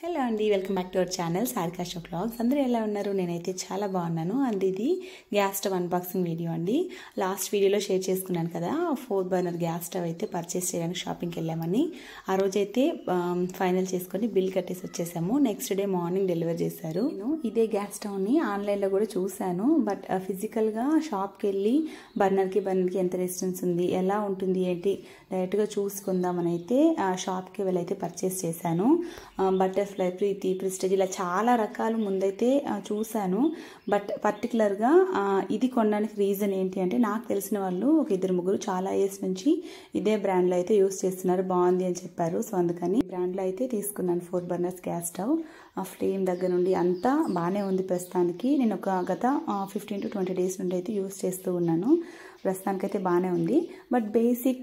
Hello అండి, welcome back to our channel Sarika show vlogs. అందరూ ఎలా ఉన్నారు? నేనైతే చాలా బాగున్నాను. అండ్ ఇది గ్యాస్ స్టవ్ అన్బాక్సింగ్ వీడియో అండి. లాస్ట్ వీడియోలో షేర్ చేసుకున్నాను కదా, 4 బర్నర్ గ్యాస్ స్టవ్ అయితే పర్చేస్ చేయడానికి షాపింగ్కి వెళ్ళామని. ఆ రోజైతే ఫైనల్ చేసుకొని బిల్ కట్టేసి వచ్చేసాము. నెక్స్ట్ డే మార్నింగ్ డెలివరీ చేశారు. నేను ఇదే గ్యాస్ స్టవ్ని ఆన్లైన్లో కూడా చూశాను, బట్ ఫిజికల్గా షాప్కి వెళ్ళి బర్నర్కి ఎంత డిస్టెన్స్ ఉంది, ఎలా ఉంటుంది ఏంటి డైరెక్ట్గా చూసుకుందామని అయితే షాప్కి వెళ్ళి అయితే పర్చేస్ చేశాను. బటర్ఫ్లై, ప్రీతి, ప్రిస్టేజ్ ఇలా చాలా రకాలు ముందైతే చూశాను. బట్ పర్టికులర్గా ఇది కొనడానికి రీజన్ ఏంటి అంటే, నాకు తెలిసిన వాళ్ళు ఒక 2-3 చాలా ఇయర్స్ నుంచి ఇదే బ్రాండ్లో అయితే యూస్ చేస్తున్నారు, బాగుంది అని చెప్పారు. సో అందుకని బ్రాండ్లో అయితే తీసుకున్నాను 4 బర్నర్స్ గ్యాస్ స్టవ్. ఆ ఫ్లేమ్ దగ్గర నుండి అంతా బాగానే ఉంది ప్రస్తుతానికి. నేను గత 15 to 20 డేస్ నుండి అయితే యూస్ చేస్తూ ఉన్నాను. ప్రస్తుతానికైతే బాగానే ఉంది. బట్ బేసిక్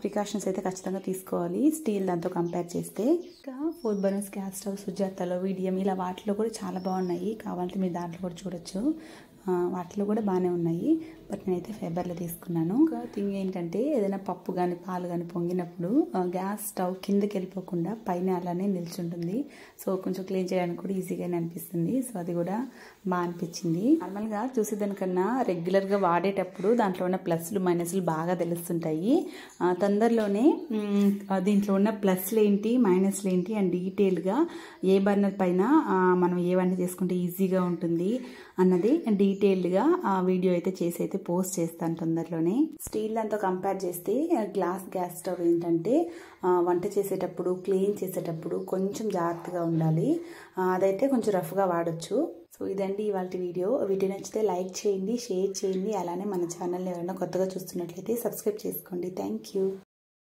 ప్రికాషన్స్ అయితే ఖచ్చితంగా తీసుకోవాలి స్టీల్ దాంతో కంపేర్ చేస్తే. ఇంకా 4 బర్నర్స్ గ్యాస్ స్టవ్ సుజాతలో, వీడియం ఇలా వాటిలో కూడా చాలా బాగున్నాయి. కావాలంటే మీరు దాంట్లో కూడా చూడొచ్చు, వాటిలో కూడా బాగానే ఉన్నాయి. బట్ నేనైతే ఫైబర్లో తీసుకున్నాను. ఒక థింగ్ ఏంటంటే, ఏదైనా పప్పు కానీ పాలు కానీ పొంగినప్పుడు గ్యాస్ స్టవ్ కిందకి వెళ్ళిపోకుండా పైన అలానే నిల్చుంటుంది. సో కొంచెం క్లీన్ చేయడానికి కూడా ఈజీగానే అనిపిస్తుంది. సో అది కూడా బాగా అనిపించింది. నార్మల్గా చూసేదానికన్నా రెగ్యులర్గా వాడేటప్పుడు దాంట్లో ఉన్న ప్లస్లు మైనస్లు బాగా తెలుస్తుంటాయి. తొందరలోనే దీంట్లో ఉన్న ప్లస్లు ఏంటి, మైనస్లు ఏంటి అండ్ డీటెయిల్గా ఏ బర్నర్ పైన మనం ఏ వంట చేసుకుంటే ఈజీగా ఉంటుంది అన్నది డీటెయిల్డ్గా ఆ వీడియో అయితే చేసి అయితే పోస్ట్ చేస్తాను తొందరలోనే. స్టీల్ దాంతో కంపేర్ చేస్తే గ్లాస్ గ్యాస్ స్టవ్ ఏంటంటే, వంట చేసేటప్పుడు క్లీన్ చేసేటప్పుడు కొంచెం జాగ్రత్తగా ఉండాలి. అదైతే కొంచెం రఫ్గా వాడచ్చు. సో ఇదండి ఇవాళ వీడియో. వీడియో నచ్చితే లైక్ చేయండి, షేర్ చేయండి. అలానే మన ఛానల్ని ఎవరైనా కొత్తగా చూస్తున్నట్లయితే సబ్స్క్రైబ్ చేసుకోండి. Thank you.